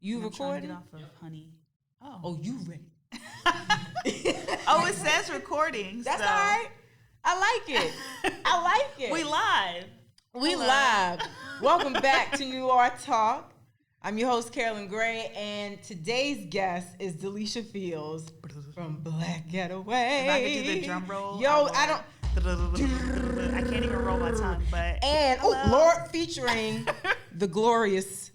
You recording? Get off of honey. Oh, you ready? Oh, it says recording. That's so. all right. I like it. I like it. We live. We live. Welcome back to Noiretalk. I'm your host, Carolyn Gray, and today's guest is Delisha Fields from BLK Getaway. If I could do the drum roll. Yo, I can't even roll my tongue, but. And, Lord, featuring the glorious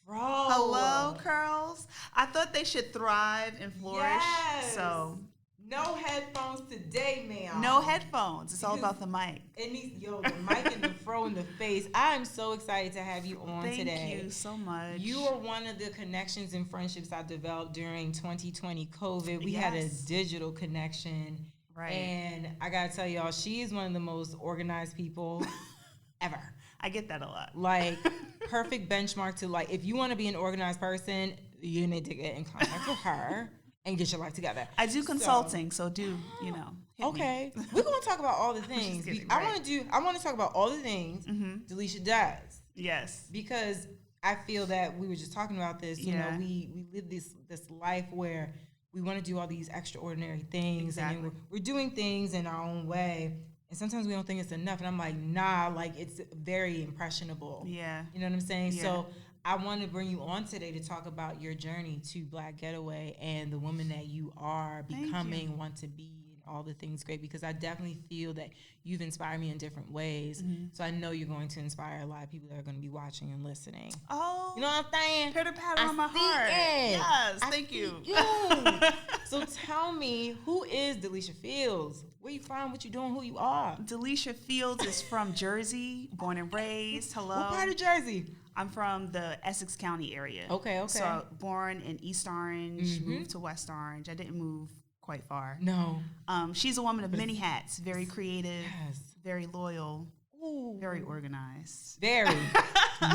Fro. Hello, curls. I thought they should thrive and flourish. Yes. So. No headphones today, ma'am. No headphones. It's all about the mic. It needs, the mic and the fro in the face. I'm so excited to have you on today. Thank you so much. You are one of the connections and friendships I developed during 2020 COVID. We had a digital connection. Right. And I got to tell y'all, she is one of the most organized people ever. I get that a lot. Like, perfect benchmark to, like, if you want to be an organized person, you need to get in contact with her. And get your life together. I do consulting, so do, Okay. We're going to talk about all the things. I want to talk about all the things Delisha does. Yes. Because I feel that we were just talking about this, you know, we live this life where we want to do all these extraordinary things. Exactly. And we're doing things in our own way. And sometimes we don't think it's enough. And I'm like, nah, like it's very impressionable. Yeah. You know what I'm saying? Yeah. So I want to bring you on today to talk about your journey to BLK Getaway and the woman that you are becoming, want to be, and all the things great, because I definitely feel that you've inspired me in different ways. So I know you're going to inspire a lot of people that are going to be watching and listening. Oh. You know what I'm saying? Pitter patter on my heart. Yes, thank you. So tell me, who is Delisha Fields? Where you from? What you doing? Who you are? Delisha Fields is from Jersey, born and raised. Hello. What part of Jersey? I'm from the Essex County area. Okay. So born in East Orange, moved to West Orange. I didn't move quite far. No. She's a woman of many hats, very creative, Yes. very loyal, very organized. Very.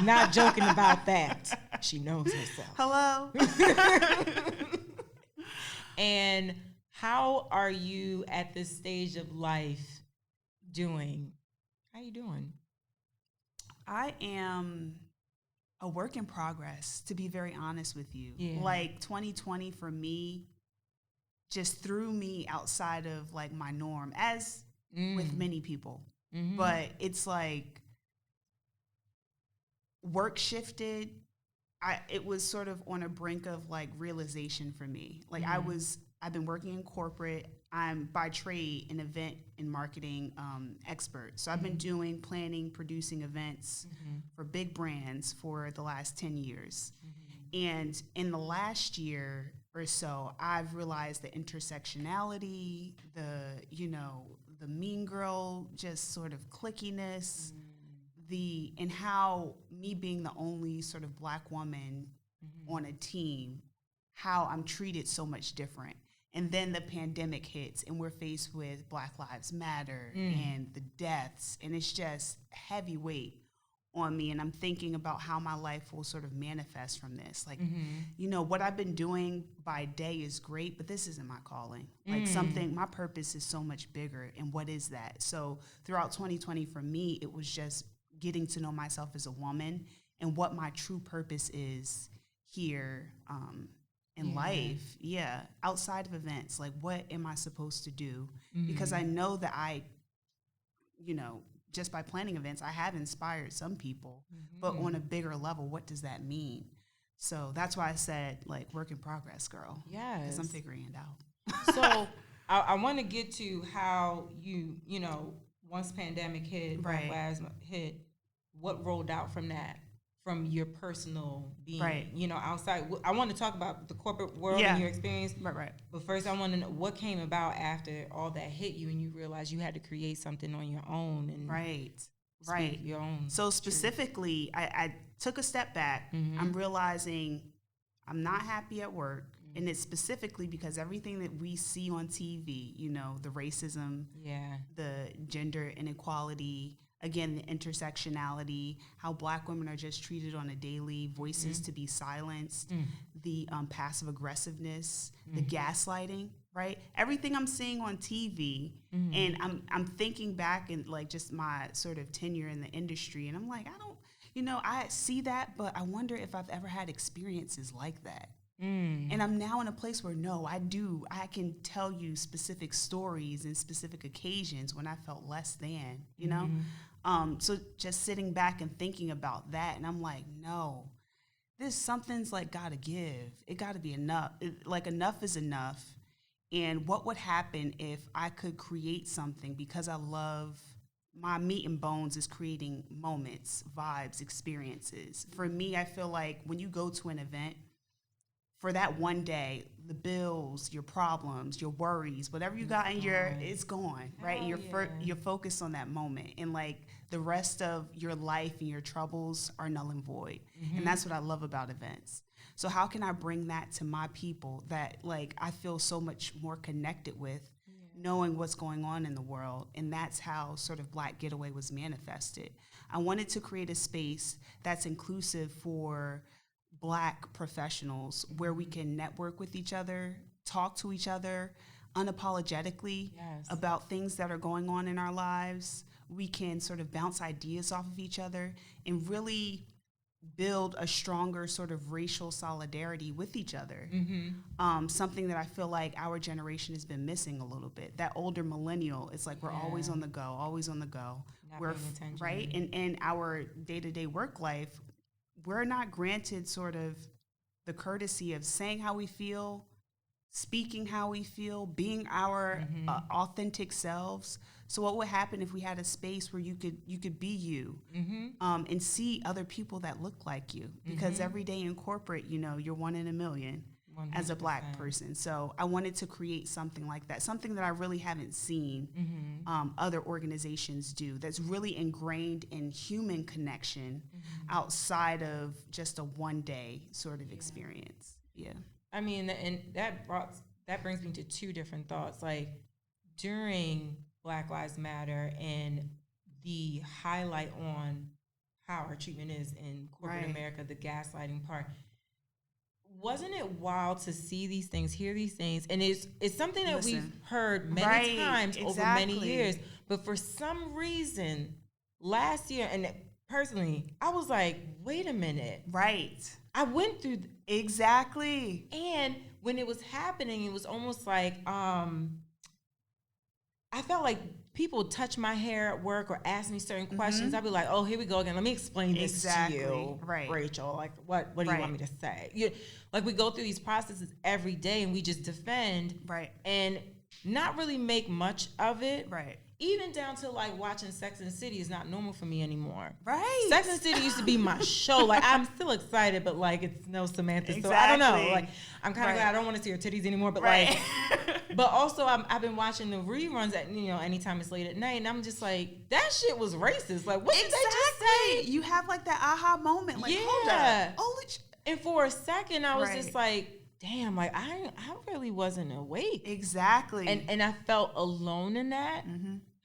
Not joking about that. She knows herself. Hello. And how are you at this stage of life doing? How you doing? I am a work in progress, to be very honest with you. Yeah. Like 2020 for me just threw me outside of like my norm, as with many people. But it's like work shifted. It was sort of on a brink of like realization for me. Like I've been working in corporate. I'm by trade an event and marketing expert. So I've been doing planning, producing events for big brands for the last 10 years. And in the last year or so, I've realized the intersectionality, the mean girl, just sort of clickiness, and how me being the only sort of Black woman on a team, how I'm treated so much different. And then the pandemic hits, and we're faced with Black Lives Matter and the deaths, and it's just heavy weight on me. And I'm thinking about how my life will sort of manifest from this. Like, what I've been doing by day is great, but this isn't my calling. Like my purpose is so much bigger, and what is that? So throughout 2020 for me, it was just getting to know myself as a woman and what my true purpose is here in life, outside of events. Like, what am I supposed to do? Because I know that just by planning events, I have inspired some people, but on a bigger level, what does that mean? So that's why I said, like, work in progress, girl. Yes. Because I'm figuring it out. So I want to get to how once pandemic hit, Black Lives hit, what rolled out from that? From your personal being, outside. I want to talk about the corporate world and your experience. Right. But first, I want to know what came about after all that hit you and you realized you had to create something on your own. And speak your own. So specifically, I took a step back. I'm realizing I'm not happy at work. And it's specifically because everything that we see on TV, the racism, the gender inequality, again, the intersectionality, how Black women are just treated on a daily, voices to be silenced, the passive aggressiveness, the gaslighting, right? Everything I'm seeing on TV, and I'm thinking back in like just my sort of tenure in the industry, and I'm like, I see that, but I wonder if I've ever had experiences like that. And I'm now in a place where, no, I can tell you specific stories and specific occasions when I felt less than, So just sitting back and thinking about that, and I'm like, no, something's like gotta give. It gotta be enough. Enough is enough. And what would happen if I could create something, because I love, my meat and bones is creating moments, vibes, experiences. For me, I feel like when you go to an event, for that one day, the bills, your problems, your worries, whatever you got it's gone, right? And you're focused on that moment, and like the rest of your life and your troubles are null and void. And that's what I love about events. So how can I bring that to my people that like I feel so much more connected with, knowing what's going on in the world? And that's how sort of Black Getaway was manifested. I wanted to create a space that's inclusive for Black professionals, where we can network with each other, talk to each other unapologetically about things that are going on in our lives. We can sort of bounce ideas off of each other and really build a stronger sort of racial solidarity with each other. Something that I feel like our generation has been missing a little bit. That older millennial, it's like we're always on the go, always on the go. We're right, and in our day-to-day work life, we're not granted sort of the courtesy of saying how we feel, speaking how we feel, being our authentic selves. So what would happen if we had a space where you could be you, and see other people that look like you? Because every day in corporate, you're one in a million 100%. As a Black person. So I wanted to create something like that, something that I really haven't seen other organizations do, that's really ingrained in human connection outside of just a one-day sort of experience. Yeah. I mean, and that brings me to two different thoughts. Like during Black Lives Matter and the highlight on how our treatment is in corporate America, the gaslighting part, wasn't it wild to see these things, hear these things? And it's something that we've heard many times over many years. But for some reason, last year, and personally, I was like, wait a minute. Right. I went through... Exactly. And when it was happening, it was almost like... I felt like people touch my hair at work or ask me certain questions. I'd be like, oh, here we go again. Let me explain this to you, Rachel. Like, what do you want me to say? Like, we go through these processes every day, and we just defend and not really make much of it. Right. Even down to, like, watching Sex and the City is not normal for me anymore. Right. Sex and the City used to be my show. Like, I'm still excited, but, like, it's no Samantha. So, I don't know. Like, I'm kind of glad I don't want to see her titties anymore. But, like, but also, I've been watching the reruns at, anytime it's late at night. And I'm just like, that shit was racist. Like, what did they just say? You have, like, that aha moment. Like, hold up. Holy shit. And for a second, I was just like, damn, like, I really wasn't awake. Exactly. And I felt alone in that.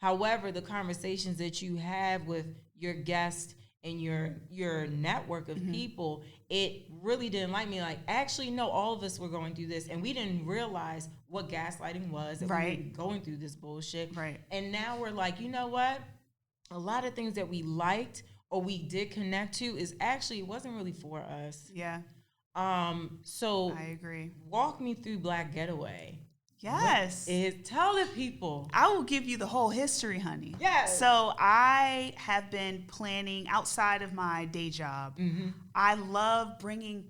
However, the conversations that you have with your guests and your network of people, it really didn't like me. Like, actually, no, all of us were going through this, and we didn't realize what gaslighting was, that we were going through this bullshit. Right. And now we're like, you know what? A lot of things that we liked or we did connect to is actually, it wasn't really for us. Yeah. So I agree. Walk me through Black Getaway. Yes. Tell the people. I will give you the whole history, honey. Yes. So I have been planning outside of my day job. I love bringing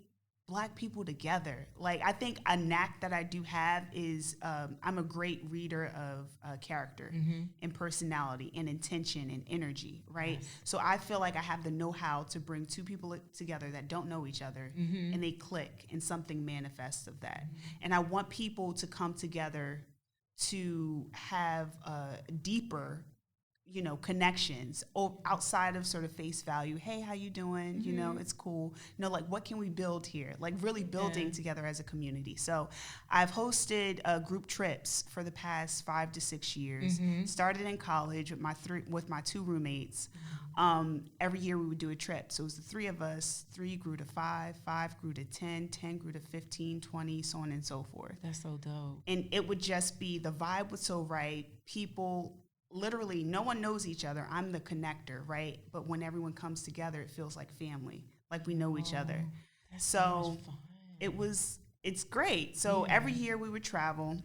Black people together. Like, I think a knack that I do have is I'm a great reader of character and personality and intention and energy, right? Yes. So I feel like I have the know-how to bring two people together that don't know each other, and they click and something manifests of that. And I want people to come together to have deeper connections outside of sort of face value. Hey, how you doing? It's cool. Like, what can we build here? Like, really building together as a community. So I've hosted group trips for the past 5 to 6 years. Started in college with my two roommates. Every year we would do a trip. So it was the three of us. 3 grew to 5, 5 grew to 10, 10 grew to 15, 20, so on and so forth. That's so dope. And it would just be, the vibe was so right. People literally no one knows each other. I'm the connector, right? But when everyone comes together, it feels like family, like we know each other. So it's great. So every year we would travel.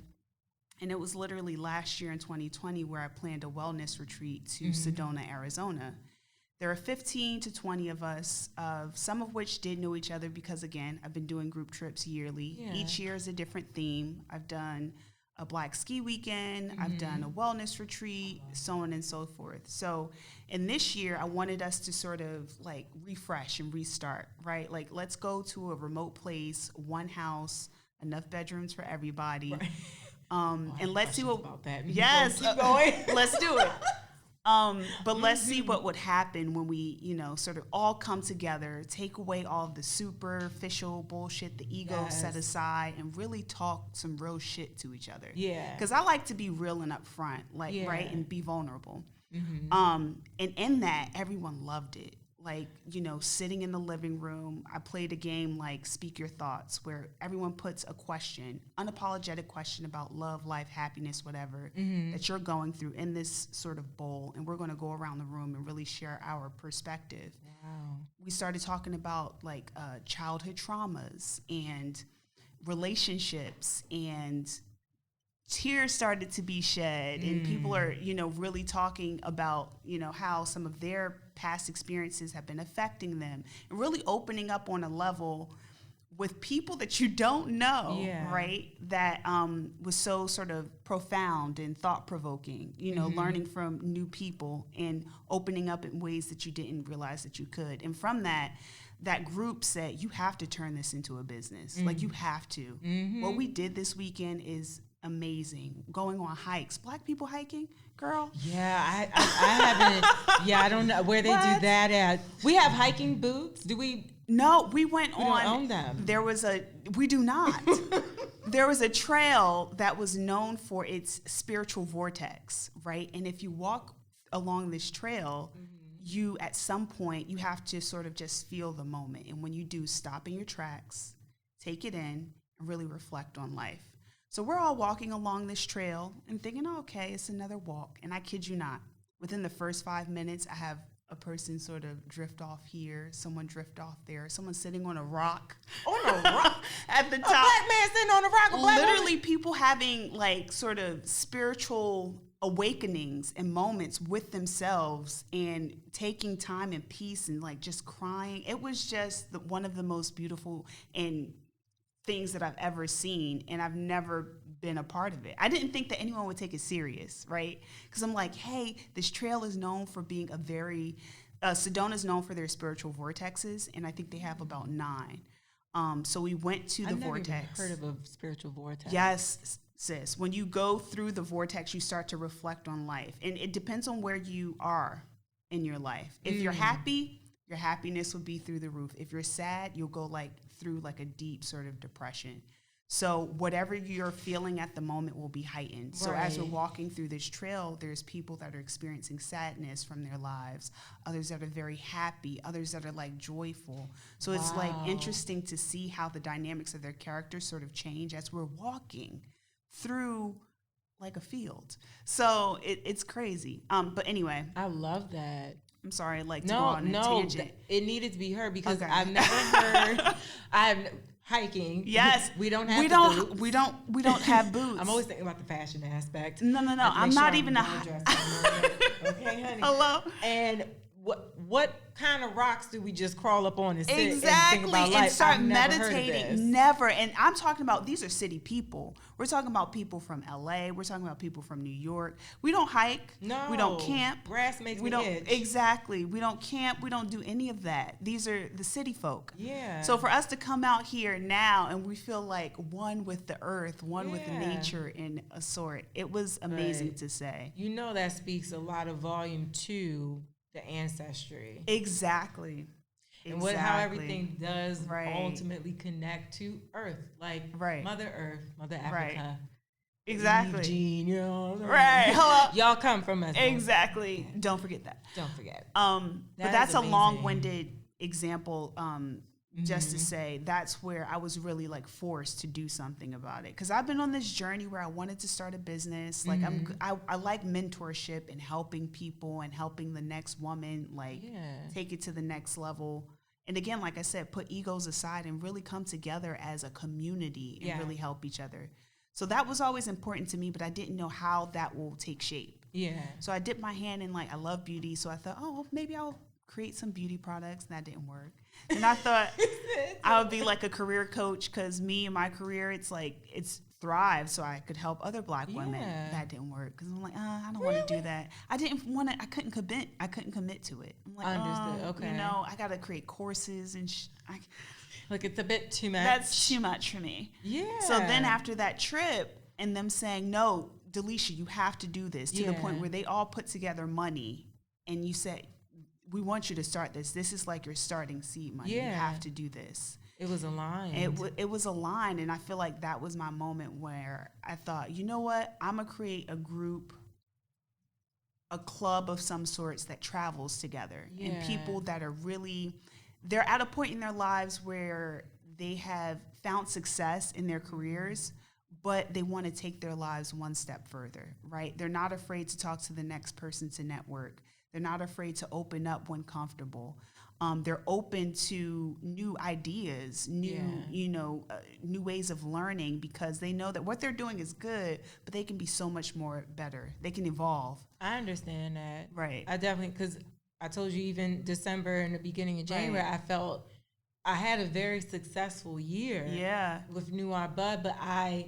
And it was literally last year in 2020 where I planned a wellness retreat to Sedona, Arizona. There are 15 to 20 of us, some of which did know each other because, again, I've been doing group trips yearly. Yeah. Each year is a different theme. I've done a Black ski weekend. I've done a wellness retreat, so on and so forth. So, and this year, I wanted us to sort of like refresh and restart, right? Like, let's go to a remote place, one house, enough bedrooms for everybody. Right. And let's see what about that. Yes, keep going. Let's do it. But let's see what would happen when we, sort of all come together, take away all of the superficial bullshit, the ego set aside, and really talk some real shit to each other. Yeah. Because I like to be real and upfront, right, and be vulnerable. And in that, everyone loved it. Like, sitting in the living room, I played a game like Speak Your Thoughts, where everyone puts a question, unapologetic question about love, life, happiness, whatever, that you're going through in this sort of bowl. And we're going to go around the room and really share our perspective. Wow. We started talking about like childhood traumas and relationships, and tears started to be shed, and people are, really talking about, how some of their past experiences have been affecting them, and really opening up on a level with people that you don't know, right? That was so sort of profound and thought-provoking, learning from new people and opening up in ways that you didn't realize that you could. And from that group said, you have to turn this into a business. Like, you have to. What we did this weekend is amazing. Going on hikes. Black people hiking, girl. Yeah, I haven't. Yeah, I don't know where they do that at. We have hiking boots. Do we? No, we went on. Don't own them. We do not. There was a trail that was known for its spiritual vortex, right? And if you walk along this trail, you, at some point, you have to sort of just feel the moment. And when you do, stop in your tracks, take it in, and really reflect on life. So we're all walking along this trail and thinking, oh, okay, it's another walk. And I kid you not, within the first 5 minutes, I have a person sort of drift off here, someone drift off there, someone sitting on a rock. On a rock? At the top. A black man sitting on a rock. Literally people having like sort of spiritual awakenings and moments with themselves and taking time and peace and like just crying. It was just one of the most beautiful and things that I've ever seen, and I've never been a part of it. I didn't think that anyone would take it serious, right? Because I'm like, hey, this trail is known for being a very, Sedona is known for their spiritual vortexes, and I think they have about 9. So we went to the vortex. I've never heard of a spiritual vortex. Yes, sis. When you go through the vortex, you start to reflect on life, and it depends on where you are in your life. If you're happy, your happiness will be through the roof. If you're sad, you'll go through a deep sort of depression. So whatever you're feeling at the moment will be heightened. Right. So as we're walking through this trail, there's people that are experiencing sadness from their lives, others that are very happy, others that are joyful. So it's interesting to see how the dynamics of their characters sort of change as we're walking through a field. So it's crazy. But anyway. I love that. I'm sorry, to go on a tangent. It needed to be heard because I've never heard. Hiking. Yes, we don't have boots. We don't have boots. I'm always thinking about the fashion aspect. No. I'm not even a okay, honey. Hello. And what kind of rocks do we just crawl up on and sit exactly and think about life? And start meditating? Never. And I'm talking about, these are city people. We're talking about people from LA. We're talking about people from New York. We don't hike. No. We don't camp. Grass makes me itch. Exactly. We don't camp. We don't do any of that. These are the city folk. Yeah. So for us to come out here now and we feel like one with the earth, one with nature in a sort, it was amazing to say. That speaks a lot of volume to the ancestry. Exactly. And how everything does ultimately connect to Earth, Mother Earth, Mother Africa. Right. Exactly. Gene, right. Hello. Y'all come from us. Exactly. Don't forget that. Don't forget. But that's a long-winded example just to say that's where I was really like forced to do something about it. Because I've been on this journey where I wanted to start a business. Like I like mentorship and helping people and helping the next woman like take it to the next level. And again, like I said, put egos aside and really come together as a community and really help each other. So that was always important to me, but I didn't know how that will take shape. Yeah. So I dipped my hand in, like, I love beauty. So I thought, oh, maybe I'll create some beauty products. And that didn't work. And I thought I would be like a career coach, because me and my career, it's thrive so I could help other Black women. That didn't work, because I'm like, I don't want to do that. I didn't want to. I couldn't commit to it. I'm like, understood. Okay. You know, I got to create courses and like, it's a bit too much. That's too much for me. Yeah. So then after that trip and them saying, no, Delisha, you have to do this, to the point where they all put together money and you said, we want you to start this. This is like your starting seed money. You have to do this. It was aligned. It was aligned, and I feel like that was my moment where I thought, you know what? I'm going to create a group, a club of some sorts that travels together. And people that are really, they're at a point in their lives where they have found success in their careers, but they want to take their lives one step further, right? They're not afraid to talk to the next person to network. They're not afraid to open up when comfortable. They're open to new ideas, new ways of learning, because they know that what they're doing is good, but they can be so much more better. They can evolve. I understand that. Right. I definitely, because I told you even December and the beginning of January, I felt I had a very successful year with New Art Bud, but I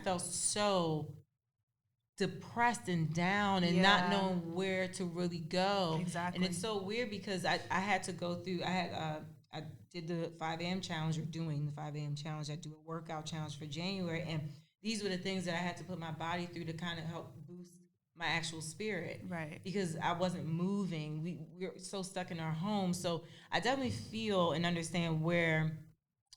felt so depressed and down and not knowing where to really go. Exactly. And it's so weird because I had to go through, I did the 5 a.m. challenge, or doing the 5 a.m. challenge. I do a workout challenge for January. And these were the things that I had to put my body through to kind of help boost my actual spirit. Right. Because I wasn't moving. We're so stuck in our homes. So I definitely feel and understand where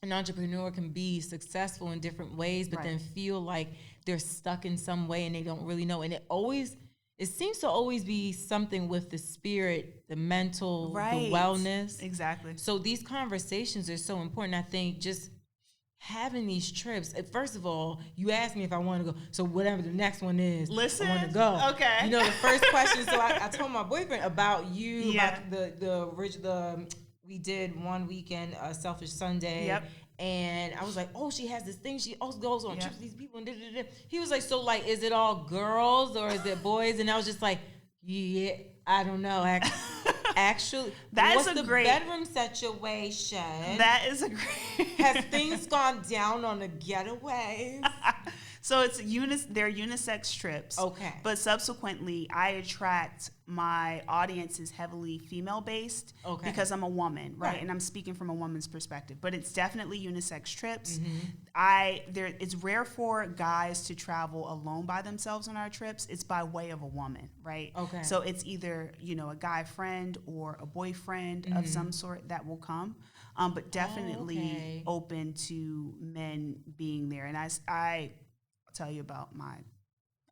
an entrepreneur can be successful in different ways, but then feel like they're stuck in some way and they don't really know. And it seems to always be something with the spirit, the mental, the wellness. Exactly. So these conversations are so important. I think just having these trips, first of all, you asked me if I want to go. So whatever the next one is, I want to go. Okay. You know, the first question, so I told my boyfriend about you, about the we did one weekend, Selfish Sunday. Yep. And I was like, oh, she has this thing. She also goes on trips with these people. And he was like, so, like, is it all girls or is it boys? And I was just like, yeah, I don't know. Actually, what's the bedroom situation? That is a great. Has things gone down on the getaways? So they're unisex trips. Okay. But subsequently, I attract my audience is heavily female based because I'm a woman, right? And I'm speaking from a woman's perspective. But it's definitely unisex trips. It's rare for guys to travel alone by themselves on our trips. It's by way of a woman, right? Okay. So it's either, a guy friend or a boyfriend of some sort that will come. But definitely open to men being there. And I tell you about my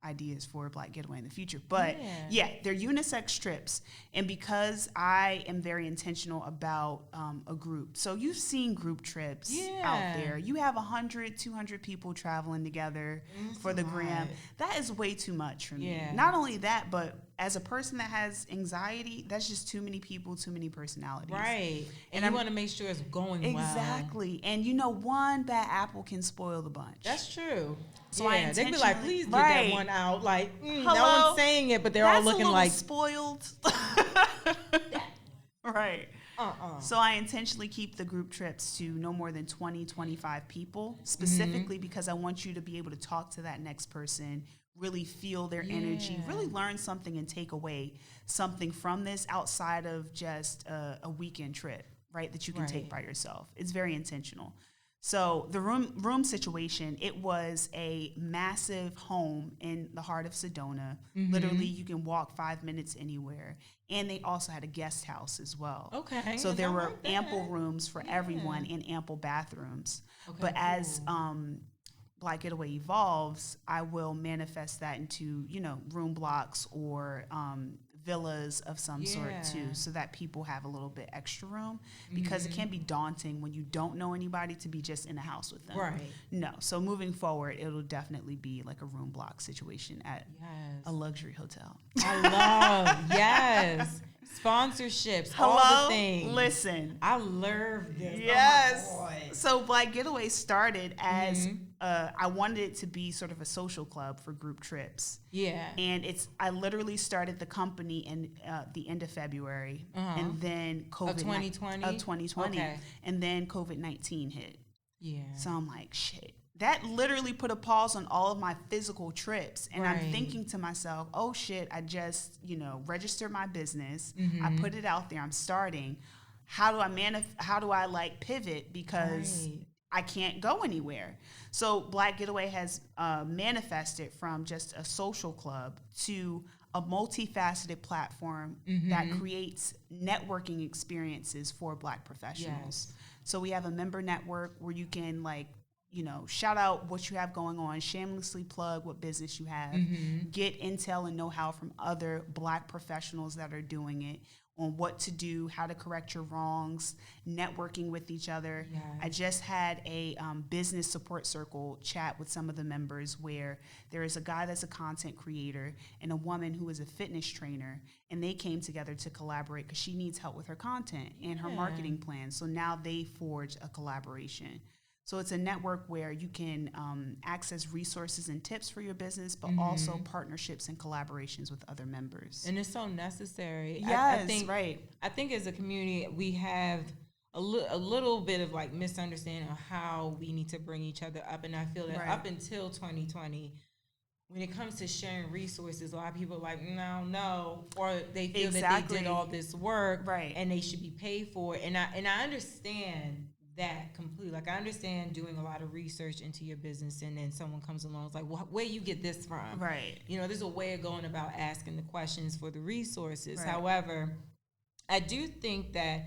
ideas for Black Getaway in the future. But they're unisex trips. And because I am very intentional about a group. So you've seen group trips out there. You have 100, 200 people traveling together for the gram. That is way too much for me. Not only that, but as a person that has anxiety, that's just too many people, too many personalities. Right. And you want to make sure it's going well. Exactly. And one bad apple can spoil the bunch. That's true. So they'd be like, please get that one out. Like, no one's saying it, but they're all looking like spoiled. Right. So I intentionally keep the group trips to no more than 20, 25 people, specifically because I want you to be able to talk to that next person, really feel their energy, really learn something and take away something from this outside of just a weekend trip, right, that you can take by yourself. It's very intentional. So the room situation, it was a massive home in the heart of Sedona. Literally, you can walk 5 minutes anywhere. And they also had a guest house as well. Okay. So there were ample rooms for everyone and ample bathrooms. Okay, but as Black Getaway evolves, I will manifest that into, room blocks or villas of some sort too, so that people have a little bit extra room, because it can be daunting when you don't know anybody to be just in a house with them. Right. No. So moving forward, it'll definitely be like a room block situation at a luxury hotel. I love, yes. Sponsorships, all the things. Listen. I love this. Yes. Oh so Black Getaway started as I wanted it to be sort of a social club for group trips. Yeah. And I literally started the company in the end of February, and then COVID of 2020. Okay. And then COVID-19 hit. Yeah. So I'm like, shit. That literally put a pause on all of my physical trips. And I'm thinking to myself, oh shit, I just, registered my business. I put it out there. I'm starting. How do I like pivot? Because I can't go anywhere. So Black Getaway has manifested from just a social club to a multifaceted platform that creates networking experiences for Black professionals. Yes. So we have a member network where you can shout out what you have going on, shamelessly plug what business you have, get intel and know-how from other Black professionals that are doing it on what to do, how to correct your wrongs, networking with each other. Yes. I just had a business support circle chat with some of the members where there is a guy that's a content creator and a woman who is a fitness trainer, and they came together to collaborate because she needs help with her content and her marketing plan. So now they forged a collaboration. So it's a network where you can access resources and tips for your business, but also partnerships and collaborations with other members. And it's so necessary. Yes, I think as a community, we have a little bit of like misunderstanding of how we need to bring each other up. And I feel that up until 2020, when it comes to sharing resources, a lot of people are like, no, or they feel that they did all this work and they should be paid for it. And I understand that completely. Like, I understand doing a lot of research into your business, and then someone comes along and is like, well, where you get this from? Right. There's a way of going about asking the questions for the resources. Right. However, I do think that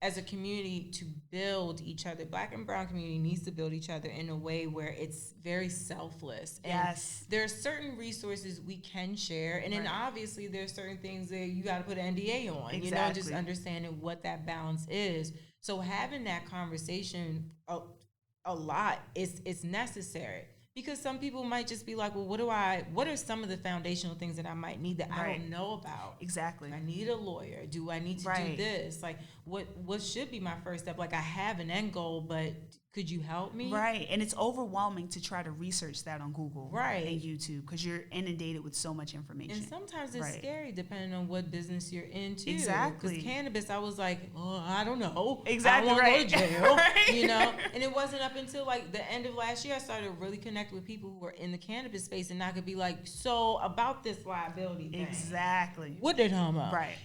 as a community, to build each other, Black and brown community needs to build each other in a way where it's very selfless. And there are certain resources we can share, and then obviously there's certain things that you got to put an NDA on, just understanding what that balance is. So having that conversation a lot is necessary, because some people might just be like, well, what are some of the foundational things that I might need that I don't know about? Exactly. I need a lawyer. Do I need to do this? Like, what should be my first step? Like, I have an end goal, but could you help me? Right. And it's overwhelming to try to research that on Google and YouTube, because you're inundated with so much information. And sometimes it's scary depending on what business you're into. Exactly. Because cannabis, I was like, oh, I don't know. Exactly. I don't want to go to jail. And it wasn't up until like the end of last year I started to really connect with people who were in the cannabis space, and I could be like, so about this liability thing. Exactly. What they talking about? Right.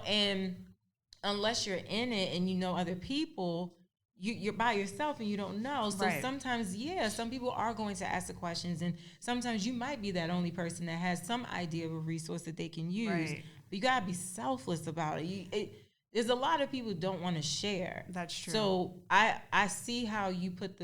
And unless you're in it and you know other people, you're by yourself and you don't know. So sometimes, some people are going to ask the questions, and sometimes you might be that only person that has some idea of a resource that they can use. Right. But you gotta be selfless about it. There's a lot of people who don't want to share. That's true. So I see how you put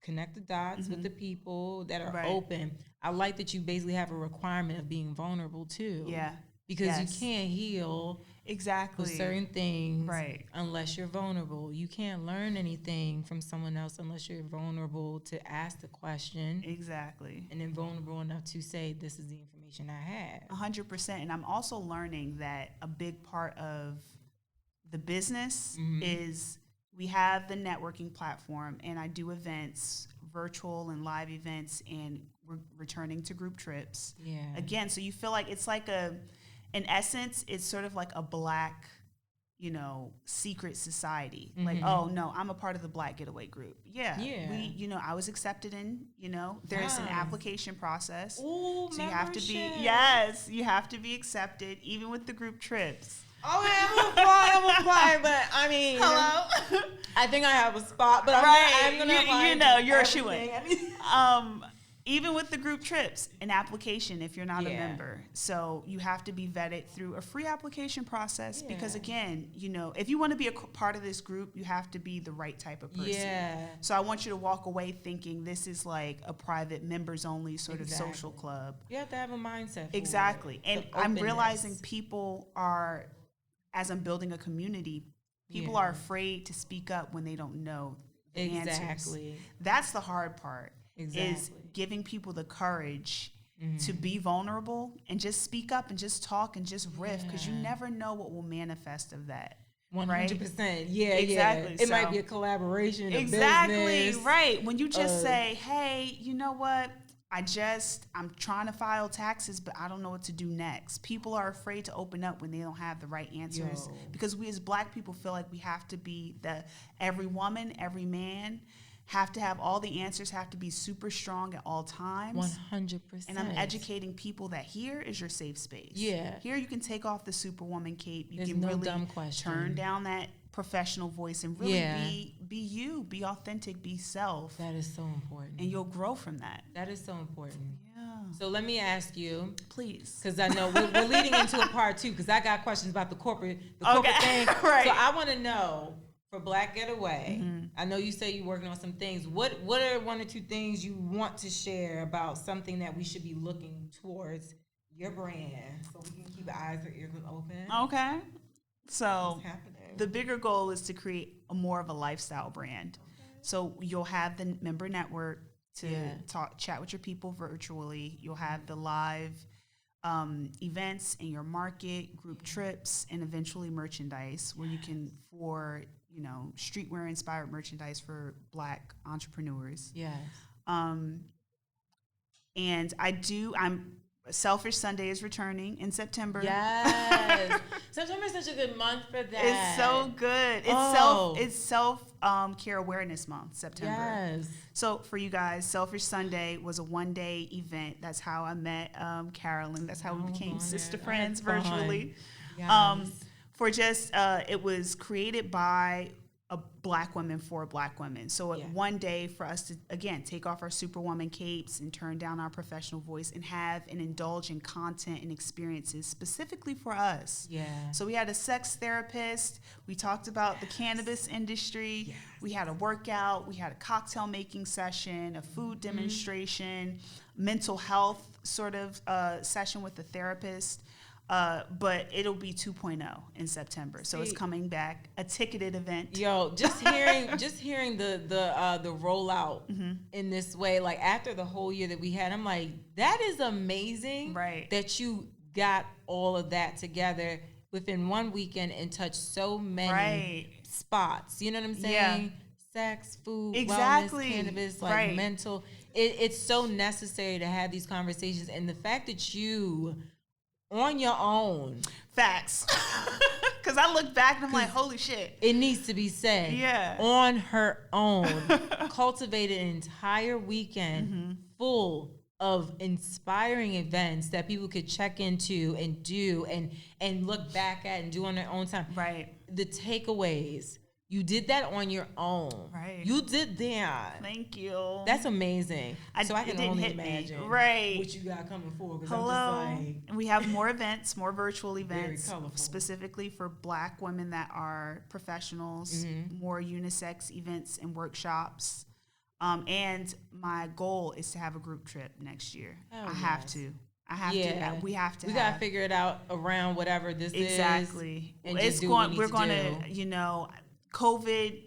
connect the dots with the people that are open. I like that you basically have a requirement of being vulnerable too. Yeah. Because you can't heal with certain things unless you're vulnerable. You can't learn anything from someone else unless you're vulnerable to ask the question. Exactly. And then vulnerable enough to say, this is the information I have. 100%. And I'm also learning that a big part of the business is we have the networking platform, and I do events, virtual and live events, and we're returning to group trips. Yeah. Again, so you feel like it's like in essence, it's sort of like a Black, secret society. Like, oh no, I'm a part of the Black Getaway group. Yeah. We, I was accepted in, there's an application process. Ooh, so membership. you have to be accepted even with the group trips. Oh, I'm applying, but I mean, hello. I think I have a spot, but I'm gonna apply. You're a shoo-in. Even with the group trips, an application if you're not a member. So you have to be vetted through a free application process because, again, you know, if you want to be a part of this group, you have to be the right type of person. Yeah. So I want you to walk away thinking this is like a private members-only sort of social club. You have to have a mindset for Exactly. And I'm realizing people are, as I'm building a community, people are afraid to speak up when they don't know the answers. That's the hard part. Is giving people the courage to be vulnerable and just speak up and just talk and just riff because you never know what will manifest of that. 100%. Yeah, exactly. It might be a collaboration. Exactly. Right. When you just say, hey, you know what? I'm trying to file taxes, but I don't know what to do next. People are afraid to open up when they don't have the right answers because we as Black people feel like we have to be every woman, every man, have to have all the answers, have to be super strong at all times. 100%. And I'm educating people that here is your safe space. Yeah. Here you can take off the superwoman cape. You can really turn down that professional voice and really be you, be authentic, be self. That is so important. And you'll grow from that. That is so important. Yeah. So let me ask you. Please. Because I know we're leading into a part 2 because I got questions about the corporate thing. Right. So I want to know, for Black Getaway, I know you say you're working on some things. What are 1 or 2 things you want to share about something that we should be looking towards your brand so we can keep our eyes and ears open? Okay. So the bigger goal is to create more of a lifestyle brand. Okay. So you'll have the member network to chat with your people virtually. You'll have the live events in your market, group trips, and eventually merchandise where you can streetwear inspired merchandise for Black entrepreneurs. Yes. And Selfish Sunday is returning in September. Yes. September is such a good month for that. It's so good. It's self care awareness month, September. Yes. So for you guys, Selfish Sunday was a 1-day event. That's how I met Carolyn. That's how we became sister friends virtually. Yes. It was created by a Black woman for Black women. So one day for us to, again, take off our superwoman capes and turn down our professional voice and indulge in content and experiences specifically for us. Yeah. So we had a sex therapist. We talked about the cannabis industry. Yes. We had a workout. We had a cocktail making session, a food demonstration, mental health sort of session with the therapist. But it'll be 2.0 in September, so it's coming back, a ticketed event. Yo, just hearing the rollout in this way, like after the whole year that we had, I'm like, that is amazing, right? That you got all of that together within one weekend and touched so many spots. You know what I'm saying? Yeah. Sex, food, wellness, cannabis, mental. It's so necessary to have these conversations, and the fact that you on your own. Facts. Because I look back and I'm like, holy shit. It needs to be said. Yeah. On her own. Cultivated an entire weekend full of inspiring events that people could check into and do and look back at and do on their own time. Right. The takeaways. You did that on your own. Right. You did that. Thank you. That's amazing. So I can only imagine what you got coming forward. Hello. I'm just like, we have more events, more virtual events, specifically for Black women that are professionals, more unisex events and workshops. And my goal is to have a group trip next year. I have to. We have to. We got to figure it out around whatever this is. Exactly. And we're going to, COVID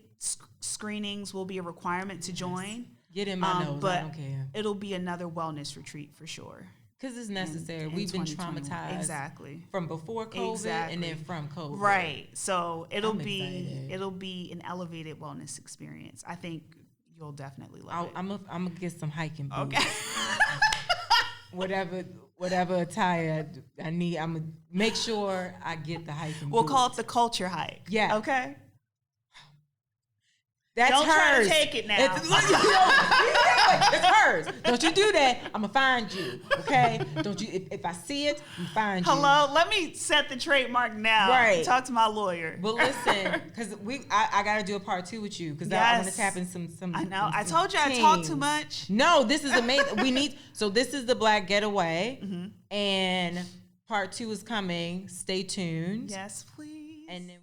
screenings will be a requirement to join. Get in my nose, but I don't care. It'll be another wellness retreat for sure. Because it's necessary. We've been traumatized from before COVID and then from COVID. Right. So it'll be an elevated wellness experience. I think you'll definitely love it. I'm gonna get some hiking boots. Okay. Whatever attire I need, I'm gonna make sure I get the hiking. We'll call it the culture hike. Yeah. Okay. That's Don't hers. Try to take it now. It's hers. first. Don't you do that. I'm going to find you. Okay? Don't you, if I see it, I'm going to find you. Hello? Let me set the trademark now. Right. Talk to my lawyer. But listen, because I got to do a part 2 with you because I want to tap in some. I know. I told you teams. I talk too much. No, this is amazing. So this is the Black Getaway. And part 2 is coming. Stay tuned. Yes, please. And then